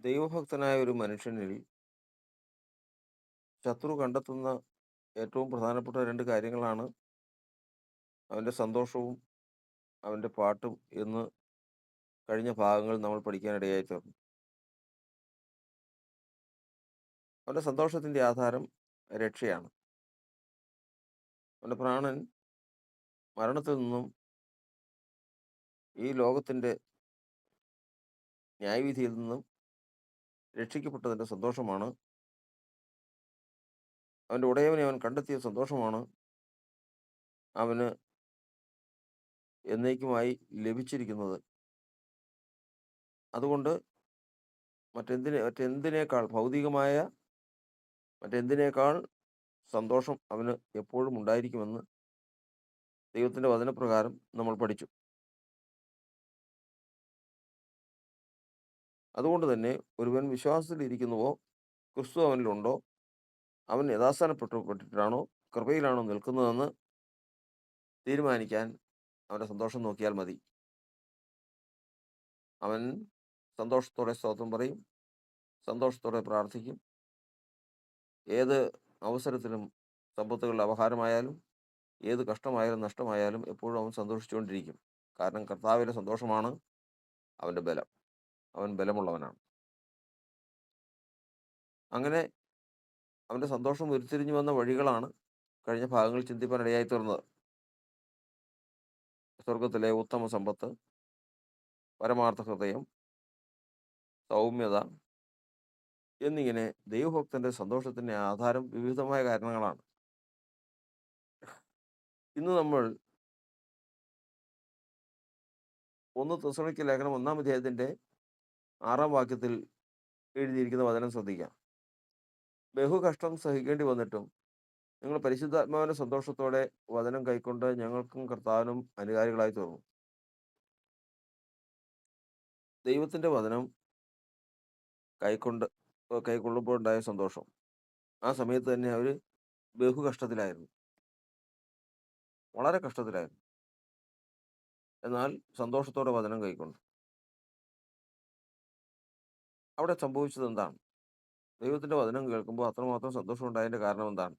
ദൈവഭക്തനായ ഒരു മനുഷ്യനിൽ ശത്രു കണ്ടെത്തുന്ന ഏറ്റവും പ്രധാനപ്പെട്ട രണ്ട് കാര്യങ്ങളാണ് അവൻ്റെ സന്തോഷവും അവൻ്റെ പാട്ടും എന്ന് കഴിഞ്ഞ ഭാഗങ്ങൾ നമ്മൾ പഠിക്കാനിടയായി തീർന്നു. അവൻ്റെ സന്തോഷത്തിൻ്റെ ആധാരം രക്ഷയാണ്. അവൻ്റെ പ്രാണൻ മരണത്തിൽ നിന്നും ഈ ലോകത്തിൻ്റെ ന്യായവിധിയിൽ നിന്നും രക്ഷിക്കപ്പെട്ടതിൻ്റെ സന്തോഷമാണ്. അവൻ്റെ ഉടയവനെ അവൻ കണ്ടെത്തിയ സന്തോഷമാണ് അവന് എന്നേക്കുമായി ലഭിച്ചിരിക്കുന്നത്. അതുകൊണ്ട് മറ്റെന്തിനേക്കാൾ ഭൗതികമായ മറ്റെന്തിനേക്കാൾ സന്തോഷം അവന് എപ്പോഴും ഉണ്ടായിരിക്കുമെന്ന് ദൈവത്തിൻ്റെ വചനപ്രകാരം നമ്മൾ പഠിച്ചു. അതുകൊണ്ട് തന്നെ ഒരുവൻ വിശ്വാസത്തിലിരിക്കുന്നുവോ, ക്രിസ്തു അവനിലുണ്ടോ, അവൻ യഥാസ്ഥാനപ്പെട്ടിട്ടാണോ കൃപയിലാണോ നിൽക്കുന്നതെന്ന് തീരുമാനിക്കാൻ അവൻ്റെ സന്തോഷം നോക്കിയാൽ മതി. അവൻ സന്തോഷത്തോടെ സ്തോത്രം പറയും, സന്തോഷത്തോടെ പ്രാർത്ഥിക്കും. ഏത് അവസരത്തിലും സമ്പത്തുകളുടെ അപഹാരമായാലും ഏത് കഷ്ടമായാലും നഷ്ടമായാലും എപ്പോഴും അവൻ സന്തോഷിച്ചുകൊണ്ടിരിക്കും. കാരണം കർത്താവിലെ സന്തോഷമാണ് അവൻ്റെ ബലം. അവൻ ബലമുള്ളവനാണ്. അങ്ങനെ അവൻ്റെ സന്തോഷം ഉരുത്തിരിഞ്ഞു വന്ന വഴികളാണ് കഴിഞ്ഞ ഭാഗങ്ങളിൽ ചിന്തിപ്പാനിടയായി തീർന്നത്. സ്വർഗത്തിലെ ഉത്തമ സമ്പത്ത്, പരമാർത്ഥ ഹൃദയം, സൗമ്യത എന്നിങ്ങനെ ദൈവഭക്തന്റെ സന്തോഷത്തിന്റെ ആധാരം വിവിധമായ കാരണങ്ങളാണ്. ഇന്ന് നമ്മൾ 1 ലേഖനം 1 6 വാക്യത്തിൽ എഴുതിയിരിക്കുന്ന വചനം ശ്രദ്ധിക്കാം. ബഹുകഷ്ടം സഹിക്കേണ്ടി വന്നിട്ടും നിങ്ങൾ പരിശുദ്ധാത്മാവിന്റെ സന്തോഷത്തോടെ വചനം കൈക്കൊണ്ട് ഞങ്ങൾക്കും കർത്താവിനും അനുകാരികളായി തീർന്നു. ദൈവത്തിന്റെ വചനം കൈക്കൊണ്ട് കൈക്കൊള്ളുമ്പോൾ ഉണ്ടായ സന്തോഷം, ആ സമയത്ത് തന്നെ അവർ ബഹുകഷ്ടത്തിലായിരുന്നു, വളരെ കഷ്ടത്തിലായിരുന്നു. എന്നാൽ സന്തോഷത്തോടെ വചനം കൈക്കൊണ്ട് അവിടെ സംഭവിച്ചത് എന്താണ്? ദൈവത്തിന്റെ വചനം കേൾക്കുമ്പോൾ അത്രമാത്രം സന്തോഷം ഉണ്ടായതിന്റെ കാരണം എന്താണ്?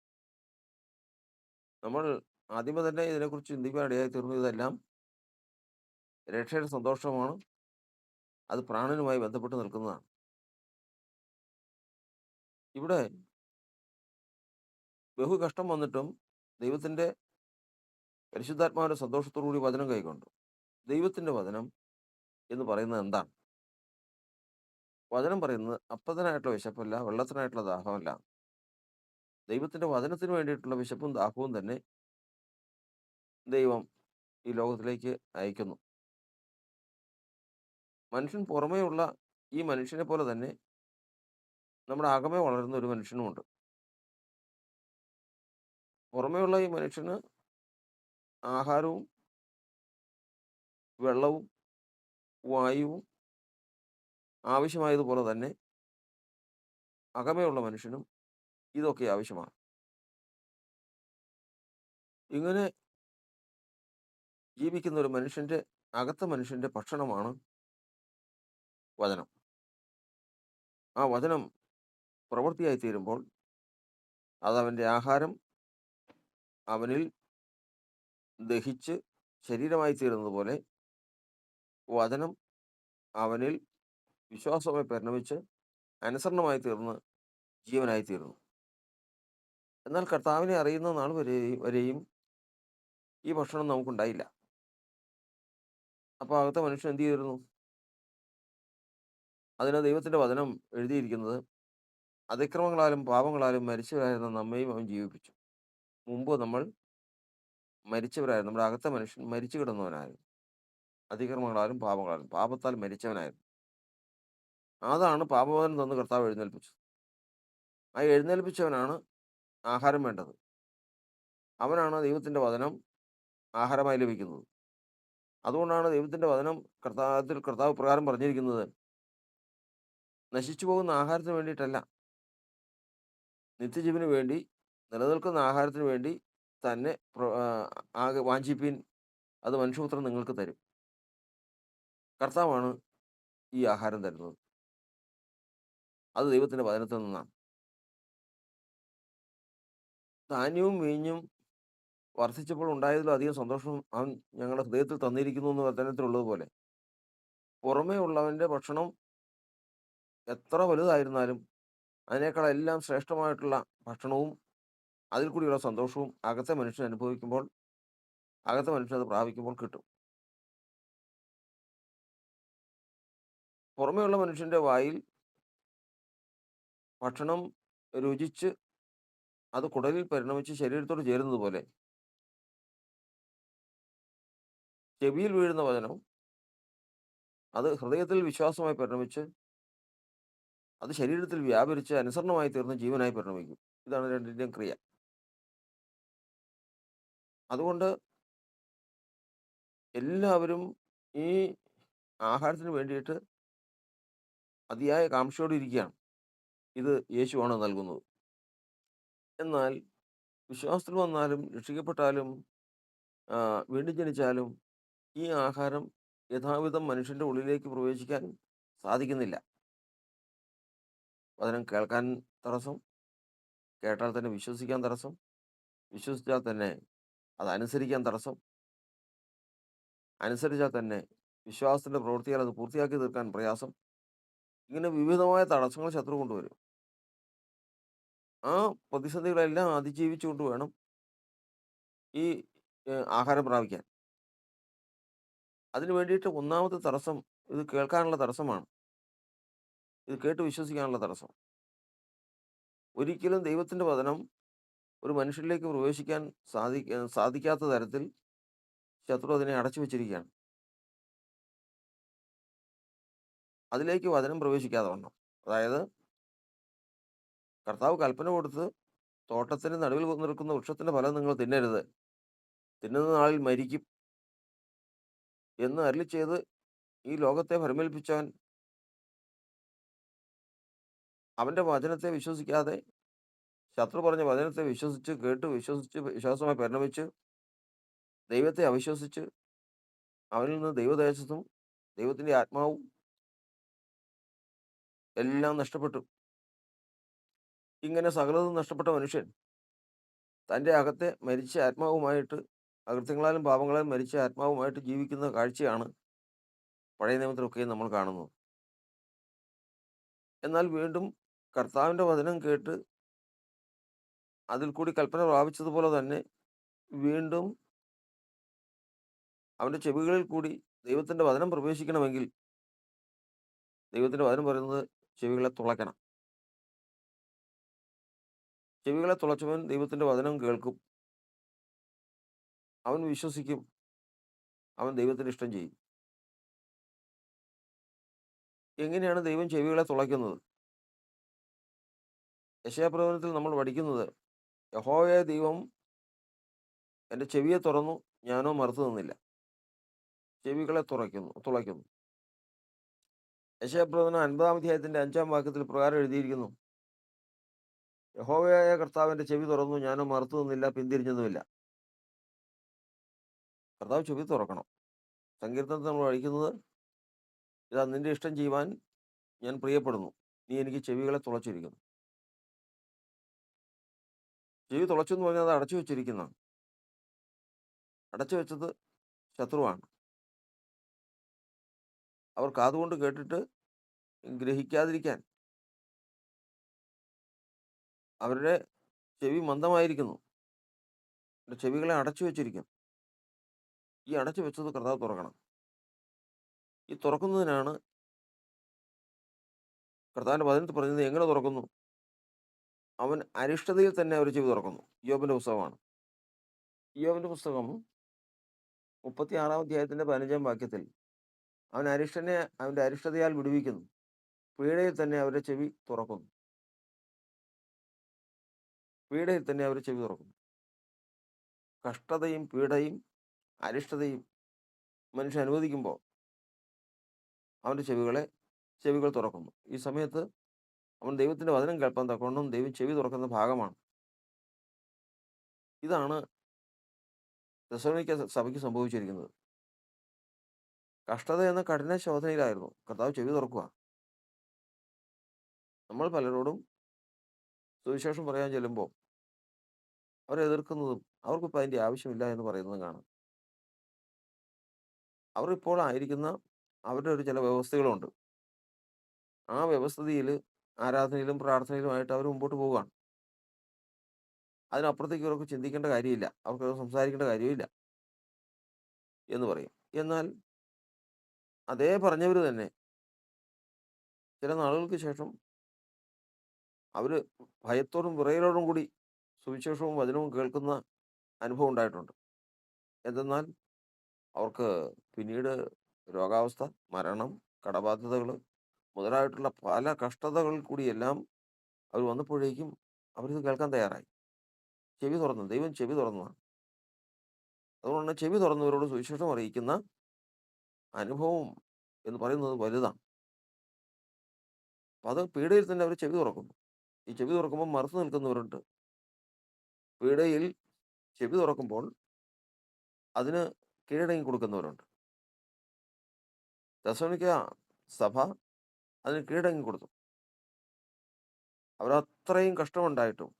നമ്മൾ ആദ്യമേ തന്നെ ഇതിനെക്കുറിച്ച് ചിന്തിക്കാൻ ഇടയായി തീർന്നു. ഇതെല്ലാം രക്ഷയുടെ സന്തോഷമാണ്. അത് പ്രാണനുമായി ബന്ധപ്പെട്ട് നിൽക്കുന്നതാണ്. ഇവിടെ ബഹുകഷ്ടം വന്നിട്ടും ദൈവത്തിന്റെ പരിശുദ്ധാത്മാവിന്റെ സന്തോഷത്തോടു കൂടി വചനം കൈക്കൊണ്ടു. ദൈവത്തിന്റെ വചനം എന്ന് പറയുന്നത് എന്താണ്? വചനം പറയുന്നത് അപ്പത്തിനായിട്ടുള്ള വിശപ്പല്ല, വെള്ളത്തിനായിട്ടുള്ള ദാഹമല്ല. ദൈവത്തിന്റെ വചനത്തിന് വേണ്ടിയിട്ടുള്ള വിശപ്പും ദാഹവും തന്നെ ദൈവം ഈ ലോകത്തിലേക്ക് അയക്കുന്നു. മനുഷ്യൻ പുറമേയുള്ള ഈ മനുഷ്യനെ പോലെ തന്നെ നമ്മുടെ അകമേ വളരുന്ന ഒരു മനുഷ്യനുമുണ്ട്. പുറമേയുള്ള ഈ മനുഷ്യന് ആഹാരവും വെള്ളവും വായുവും ആവശ്യമായതുപോലെ തന്നെ അകമേയുള്ള മനുഷ്യനും ഇതൊക്കെ ആവശ്യമാണ്. ഇങ്ങനെ ജീവിക്കുന്ന ഒരു മനുഷ്യന്റെ അകത്തെ മനുഷ്യന്റെ ഭക്ഷണമാണ് വചനം. ആ വചനം പ്രവൃത്തിയായി തീരുമ്പോൾ അതവൻ്റെ ആഹാരം അവനിൽ ദഹിച്ച് ശരീരമായി തീരുന്നത് പോലെ വചനം അവനിൽ വിശ്വാസമായി പരിണമിച്ച് അനുസരണമായി തീർന്ന് ജീവനായി തീരുന്നു. എന്നാൽ കർത്താവിനെ അറിയുന്ന നാൾ വരെയും ഈ ഭക്ഷണം നമുക്കുണ്ടായില്ല. അപ്പോൾ അകത്തെ മനുഷ്യൻ എന്ത് ചെയ്തിരുന്നു? അതിന് ദൈവത്തിന്റെ വചനം എഴുതിയിരിക്കുന്നത്, അതിക്രമങ്ങളാലും പാപങ്ങളാലും മരിച്ചവരായിരുന്ന നമ്മയും അവൻ ജീവിപ്പിച്ചു. മുമ്പ് നമ്മൾ മരിച്ചവരായിരുന്നു. നമ്മുടെ അകത്തെ മനുഷ്യൻ മരിച്ചു കിടന്നവനായിരുന്നു. അതിക്രമങ്ങളാലും പാപങ്ങളാലും പാപത്താൽ മരിച്ചവനായിരുന്നു. അതാണ് പാപമോചനം തന്ന് കർത്താവ് എഴുന്നേൽപ്പിച്ചത്. ആ എഴുന്നേൽപ്പിച്ചവനാണ് ആഹാരം വേണ്ടത്. അവനാണ് ദൈവത്തിന്റെ വചനം ആഹാരമായി ലഭിക്കുന്നത്. അതുകൊണ്ടാണ് ദൈവത്തിന്റെ വചനം കർത്താവ് പ്രകാരം പറഞ്ഞിരിക്കുന്നത്, നശിച്ചു പോകുന്ന ആഹാരത്തിന് വേണ്ടിയിട്ടല്ല, നിത്യജീവന് വേണ്ടി നിലനിൽക്കുന്ന ആഹാരത്തിന് വേണ്ടി തന്നെ ആകെ വാഞ്ചിപ്പീൻ, അത് മനുഷ്യപുത്രൻ നിങ്ങൾക്ക് തരും. കർത്താവാണ് ഈ ആഹാരം തരുന്നത്. അത് ദൈവത്തിൻ്റെ വചനത്തിൽ നിന്നാണ്. ധാന്യവും വീഞ്ഞും വർദ്ധിച്ചപ്പോൾ ഉണ്ടായതിലും അധികം സന്തോഷം അവൻ ഞങ്ങളുടെ ഹൃദയത്തിൽ തന്നിരിക്കുന്നു എന്ന് വചനത്തിലുള്ളതുപോലെ, പുറമേ ഉള്ളവൻ്റെ ഭക്ഷണം എത്ര വലുതായിരുന്നാലും അതിനേക്കാളെല്ലാം ശ്രേഷ്ഠമായിട്ടുള്ള ഭക്ഷണവും അതിൽ കൂടിയുള്ള സന്തോഷവും അകത്തെ മനുഷ്യൻ അനുഭവിക്കുമ്പോൾ, അകത്തെ മനുഷ്യൻ അത് പ്രാപിക്കുമ്പോൾ കിട്ടും. പുറമേയുള്ള മനുഷ്യൻ്റെ വായിൽ ഭക്ഷണം രുചിച്ച് അത് കുടലിൽ പരിണമിച്ച് ശരീരത്തോട് ചേരുന്നത് പോലെ, ചെവിയിൽ വീഴുന്ന വചനം അത് ഹൃദയത്തിൽ വിശ്വാസമായി പരിണമിച്ച് അത് ശരീരത്തിൽ വ്യാപരിച്ച് അനുസരണമായി തീർന്ന് ജീവനായി പരിണമിക്കും. ഇതാണ് രണ്ടിൻ്റെയും ക്രിയ. അതുകൊണ്ട് എല്ലാവരും ഈ ആഹാരത്തിന് വേണ്ടിയിട്ട് അതിയായ കാംക്ഷയോടെ ഇരിക്കുകയാണ്. ഇത് യേശുവാണ് നൽകുന്നത്. എന്നാൽ വിശ്വാസത്തിൽ വന്നാലും രക്ഷിക്കപ്പെട്ടാലും വീണ്ടും ജനിച്ചാലും ഈ ആഹാരം യഥാവിധം മനുഷ്യൻ്റെ ഉള്ളിലേക്ക് പ്രവേശിക്കാൻ സാധിക്കുന്നില്ല. വചനം കേൾക്കാൻ തടസ്സം, കേട്ടാൽ തന്നെ വിശ്വസിക്കാൻ തടസ്സം, വിശ്വസിച്ചാൽ തന്നെ അതനുസരിക്കാൻ തടസ്സം, അനുസരിച്ചാൽ തന്നെ വിശ്വാസത്തിൻ്റെ പ്രവൃത്തിയാൽ അത് പൂർത്തിയാക്കി തീർക്കാൻ പ്രയാസം. ഇങ്ങനെ വിവിധമായ തടസ്സങ്ങൾ ശത്രു കൊണ്ടുവരും. ആ പ്രതിസന്ധികളെല്ലാം അതിജീവിച്ചുകൊണ്ട് വേണം ഈ ആഹാരം പ്രാപിക്കാൻ. അതിന് വേണ്ടിയിട്ട് ഒന്നാമത്തെ തടസ്സം ഇത് കേൾക്കാനുള്ള തടസ്സമാണ്. ഇത് കേട്ട് വിശ്വസിക്കാനുള്ള തടസ്സം. ഒരിക്കലും ദൈവത്തിൻ്റെ വചനം ഒരു മനുഷ്യരിലേക്ക് പ്രവേശിക്കാൻ സാധിക്കാത്ത തരത്തിൽ ശത്രു അതിനെ അടച്ചു വെച്ചിരിക്കുകയാണ്. അതിലേക്ക് വചനം പ്രവേശിക്കാതെ വണ്ണം. അതായത് കർത്താവ് കൽപ്പന കൊടുത്ത് തോട്ടത്തിന് നടുവിൽ നിൽക്കുന്ന വൃക്ഷത്തിൻ്റെ ഫലം നിങ്ങൾ തിന്നരുത്, തിന്നുന്ന നാളിൽ മരിക്കും എന്ന് അരുളി ചെയ്ത് ഈ ലോകത്തെ ഭരമേൽപ്പിച്ചവൻ അവൻ്റെ വചനത്തെ വിശ്വസിക്കാതെ, ശത്രു പറഞ്ഞ വചനത്തെ വിശ്വസിച്ച് കേട്ട് വിശ്വസിച്ച് വിശ്വാസമായി പരിണമിച്ച് ദൈവത്തെ അവിശ്വസിച്ച് അവനിൽ നിന്ന് ദൈവദേശത്തും ദൈവത്തിൻ്റെ ആത്മാവും എല്ലാം നഷ്ടപ്പെട്ടു. ഇങ്ങനെ സകലതും നഷ്ടപ്പെട്ട മനുഷ്യൻ തൻ്റെ അകത്തെ മരിച്ച ആത്മാവുമായിട്ട്, അകൃത്യങ്ങളാലും പാപങ്ങളാലും മരിച്ച ആത്മാവുമായിട്ട് ജീവിക്കുന്ന കാഴ്ചയാണ് പഴയ നിയമത്തിലൊക്കെ നമ്മൾ കാണുന്നത്. എന്നാൽ വീണ്ടും കർത്താവിൻ്റെ വചനം കേട്ട് അതിൽ കൂടി കൽപ്പന പ്രാപിച്ചതുപോലെ തന്നെ വീണ്ടും അവൻ്റെ ചെവികളിൽ കൂടി ദൈവത്തിൻ്റെ വചനം പ്രവേശിക്കണമെങ്കിൽ ദൈവത്തിൻ്റെ വചനം പറയുന്നത് ചെവികളെ തുളയ്ക്കണം. ചെവികളെ തുളച്ചവൻ ദൈവത്തിൻ്റെ വചനം കേൾക്കും, അവൻ വിശ്വസിക്കും, അവൻ ദൈവത്തിൻ്റെ ഇഷ്ടം ചെയ്യും. എങ്ങനെയാണ് ദൈവം ചെവികളെ തുളയ്ക്കുന്നത്? യെശയ്യാപ്രവചനത്തിൽ നമ്മൾ പഠിക്കുന്നത്, യഹോവയായ ദൈവം എൻ്റെ ചെവിയെ തുറന്നു, ഞാനോ മറുത്തു നിന്നില്ല. ചെവികളെ തുളയ്ക്കുന്നു. യെശയ്യാപ്രവചനം 50-ാം അധ്യായത്തിൻ്റെ 5-ാം വാക്യത്തിൽ പ്രകാരം എഴുതിയിരിക്കുന്നു, യഹോവയായ കർത്താവിൻ്റെ ചെവി തുറന്നു, ഞാനോ മറുത്തു നിന്നില്ല, പിന്തിരിഞ്ഞതുമില്ല. കർത്താവ് ചെവി തുറക്കണം. സങ്കീർത്തനത്തിൽ നമ്മൾ പഠിക്കുന്നത്, ഇതാ നിന്റെ ഇഷ്ടം ചെയ്യുവാൻ ഞാൻ പ്രിയപ്പെടുന്നു, നീ എനിക്ക് ചെവികളെ തുളച്ചിരിക്കുന്നു. ചെവി തുളച്ചു എന്ന് പറഞ്ഞാൽ അത് അടച്ചു വെച്ചിരിക്കുന്നതാണ്. അടച്ചു വെച്ചത് ശത്രുവാണ്. അവർ കാതുകൊണ്ട് കേട്ടിട്ട് ഗ്രഹിക്കാതിരിക്കാൻ അവരുടെ ചെവി മന്ദമായിരിക്കുന്നു, ചെവികളെ അടച്ചു വെച്ചിരിക്കുന്നു. ഈ അടച്ചു വെച്ചത് കർത്താവ് തുറക്കണം. ഈ തുറക്കുന്നതിനാണ് കർത്താവിൻ്റെ വചനത്തിൽ പറഞ്ഞത്. എങ്ങനെ തുറക്കുന്നു? അവൻ അരിഷ്ടതയിൽ തന്നെ അവർ ചെവി തുറക്കുന്നു. ഇയ്യോബിൻ്റെ പുസ്തകമാണ്. ഇയ്യോബിൻ്റെ പുസ്തകം 36-ാം അധ്യായത്തിൻ്റെ 15-ാം വാക്യത്തിൽ അവൻ അരിഷ്ടനെ അവൻ്റെ അരിഷ്ടതയാൽ വിടുവിക്കുന്നു, പീഡയിൽ തന്നെ അവരുടെ ചെവി തുറക്കുന്നു. പീഡയിൽ തന്നെ അവർ ചെവി തുറക്കുന്നു. കഷ്ടതയും പീഡയും അരിഷ്ടതയും മനുഷ്യൻ അനുവദിക്കുമ്പോൾ അവൻ്റെ ചെവികൾ തുറക്കുന്നു. ഈ സമയത്ത് അവൻ ദൈവത്തിൻ്റെ വചനം കേൾപ്പാൻ തക്കവണ്ണം ദൈവം ചെവി തുറക്കുന്ന ഭാഗമാണ്. ഇതാണ് തെസ്സലോനിക്ക സഭയ്ക്ക് സംഭവിച്ചിരിക്കുന്നത്. കഷ്ടത എന്ന കഠിന ശോധനയിലായിരുന്നു. കർത്താവ് ചെവി തുറക്കുക. നമ്മൾ പലരോടും സുവിശേഷം പറയാൻ ചെല്ലുമ്പോൾ അവരെ എതിർക്കുന്നതും അവർക്കിപ്പോൾ അതിൻ്റെ ആവശ്യമില്ല എന്ന് പറയുന്നതും കാണാം. അവർ ഇപ്പോൾ ആയിരിക്കുന്ന അവരുടെ ഒരു ചില വ്യവസ്ഥകളുണ്ട്. ആ വ്യവസ്ഥിതിയിൽ ആരാധനയിലും പ്രാർത്ഥനയിലുമായിട്ട് അവർ മുമ്പോട്ട് പോവുകയാണ്. അതിനപ്പുറത്തേക്ക് അവർക്ക് ചിന്തിക്കേണ്ട കാര്യമില്ല. അവർക്ക് സംസാരിക്കേണ്ട കാര്യമില്ല എന്ന് പറയും. എന്നാൽ അതേ പറഞ്ഞവർ തന്നെ ചില നാളുകൾക്ക് ശേഷം അവർ ഭയത്തോടും വിറയലോടും കൂടി സുവിശേഷവും വചനവും കേൾക്കുന്ന അനുഭവം ഉണ്ടായിട്ടുണ്ട്. എന്തെന്നാൽ അവർക്ക് പിന്നീട് രോഗാവസ്ഥ, മരണം, കടബാധ്യതകൾ മുതലായിട്ടുള്ള പല കഷ്ടതകളിൽ കൂടിയെല്ലാം അവർ വന്നപ്പോഴേക്കും അവരിത് കേൾക്കാൻ തയ്യാറായി. ചെവി തുറന്നു. ദൈവം ചെവി തുറന്നതാണ്. അതുകൊണ്ട് ചെവി തുറന്നവരോട് സുവിശേഷം അറിയിക്കുന്ന അനുഭവം എന്ന് പറയുന്നത് വലുതാണ്. അപ്പം അത് പീഡയിൽ തന്നെ അവർ ചെവി തുറക്കുന്നു. ഈ ചെവി തുറക്കുമ്പോൾ മറുത്തു നിൽക്കുന്നവരുണ്ട്. പീഡയിൽ ചെവി തുറക്കുമ്പോൾ അതിന് കീഴടങ്ങി കൊടുക്കുന്നവരുണ്ട്. തെസ്സലോനിക്ക സഭ അതിന് കീഴടങ്ങി കൊടുത്തു. അവരത്രയും കഷ്ടമുണ്ടായിട്ടും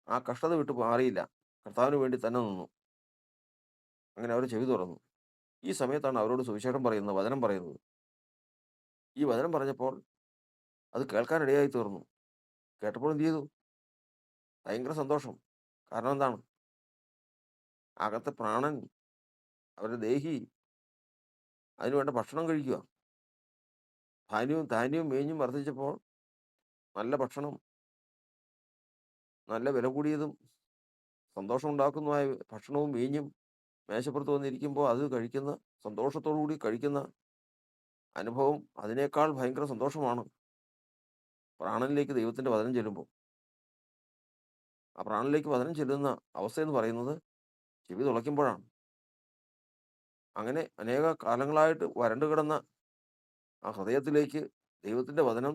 ആ കഷ്ടത വിട്ട് മാറിയില്ല. കർത്താവിന് വേണ്ടി തന്നെ നിന്നു. അങ്ങനെ അവർ ചെവി തുറന്നു. ഈ സമയത്താണ് അവരോട് സുവിശേഷം പറയുന്നത്, വചനം പറയുന്നത്. ഈ വചനം പറഞ്ഞപ്പോൾ അത് കേൾക്കാനിടയായി തീർന്നു. കേട്ടപ്പോൾ എന്ത് ചെയ്തു? ഭയങ്കര സന്തോഷം. കാരണം എന്താണ്? അകത്തെ പ്രാണൻ, അവരുടെ ദേഹി അതിനുവേണ്ട ഭക്ഷണം കഴിക്കുക. ധാന്യവും മേഞ്ഞും വർദ്ധിച്ചപ്പോൾ നല്ല ഭക്ഷണം, നല്ല വില കൂടിയതും സന്തോഷമുണ്ടാക്കുന്നതുമായ ഭക്ഷണവും വീഞ്ഞും മേശപ്പുറത്ത് വന്നിരിക്കുമ്പോൾ അത് കഴിക്കുന്ന, സന്തോഷത്തോടു കൂടി കഴിക്കുന്ന അനുഭവം അതിനേക്കാൾ ഭയങ്കര സന്തോഷമാണ് പ്രാണനിലേക്ക് ദൈവത്തിൻ്റെ വചനം ചെല്ലുമ്പോൾ. ആ പ്രാണനിലേക്ക് വചനം ചെല്ലുന്ന അവസ്ഥയെന്ന് പറയുന്നത് ചെവി തുളയ്ക്കുമ്പോഴാണ്. അങ്ങനെ അനേക കാലങ്ങളായിട്ട് വരണ്ടു കിടന്ന ആ ഹൃദയത്തിലേക്ക് ദൈവത്തിൻ്റെ വചനം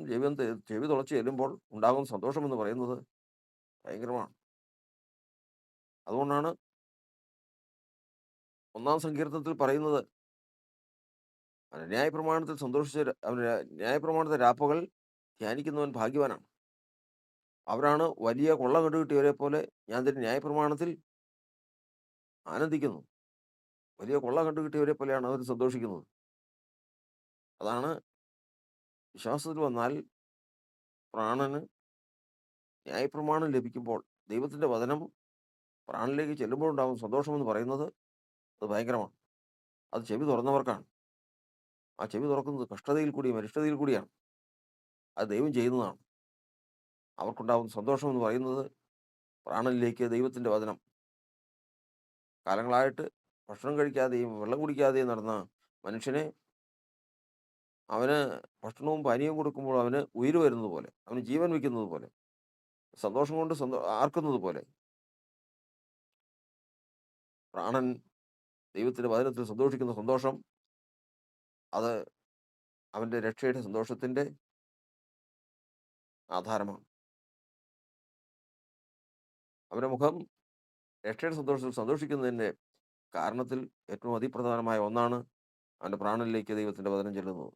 ചെവി തുളച്ച് ചെല്ലുമ്പോൾ ഉണ്ടാകുന്ന സന്തോഷമെന്ന് പറയുന്നത് ഭയങ്കരമാണ്. അതുകൊണ്ടാണ് 1-ാം സങ്കീർത്തനത്തിൽ പറയുന്നത്, അവൻ ന്യായപ്രമാണത്തിൽ ന്യായപ്രമാണത്തെ രാപ്പകൽ ധ്യാനിക്കുന്നവൻ ഭാഗ്യവാനാണ്. അവരാണ് വലിയ കൊള്ള കണ്ടുകിട്ടിയവരെ പോലെ ഞാൻ തന്റെ ന്യായപ്രമാണത്തിൽ ആനന്ദിക്കുന്നു. വലിയ കൊള്ള കണ്ടുകിട്ടിയവരെ പോലെയാണ് അവർ സന്തോഷിക്കുന്നത്. അതാണ് വിശ്വാസത്തിൽ വന്നാൽ പ്രാണന് ന്യായപ്രമാണം ലഭിക്കുമ്പോൾ ദൈവത്തിൻ്റെ വചനം പ്രാണനിലേക്ക് ചെല്ലുമ്പോഴുണ്ടാകും സന്തോഷമെന്ന് പറയുന്നത് അത് ഭയങ്കരമാണ്. അത് ചെവി തുറന്നവർക്കാണ്. ആ ചെവി തുറക്കുന്നത് കഷ്ടതയിൽ കൂടിയും അരിഷ്ടതയിൽ കൂടിയാണ്. അത് ദൈവം ചെയ്യുന്നതാണ്. അവർക്കുണ്ടാകുന്ന സന്തോഷമെന്ന് പറയുന്നത് പ്രാണനിലേക്ക് ദൈവത്തിൻ്റെ വചനം കാലങ്ങളായിട്ട് ഭക്ഷണം കഴിക്കാതെയും വെള്ളം കുടിക്കാതെയും നടന്ന മനുഷ്യനെ അവന് ഭക്ഷണവും പാനീയവും കൊടുക്കുമ്പോൾ അവന് ഉയിര് വരുന്നത് പോലെ, അവന് ജീവൻ വയ്ക്കുന്നത് പോലെ, സന്തോഷം കൊണ്ട് ആർക്കുന്നത് പോലെ പ്രാണൻ ദൈവത്തിൻ്റെ വചനത്തിൽ സന്തോഷിക്കുന്ന സന്തോഷം അത് അവൻ്റെ രക്ഷയുടെ സന്തോഷത്തിൻ്റെ ആധാരമാണ്. അവൻ്റെ മുഖം രക്ഷയുടെ സന്തോഷത്തിൽ സന്തോഷിക്കുന്നതിൻ്റെ കാരണത്തിൽ ഏറ്റവും അതിപ്രധാനമായ ഒന്നാണ് അവൻ്റെ പ്രാണനിലേക്ക് ദൈവത്തിൻ്റെ വചനം ചെല്ലുന്നത്.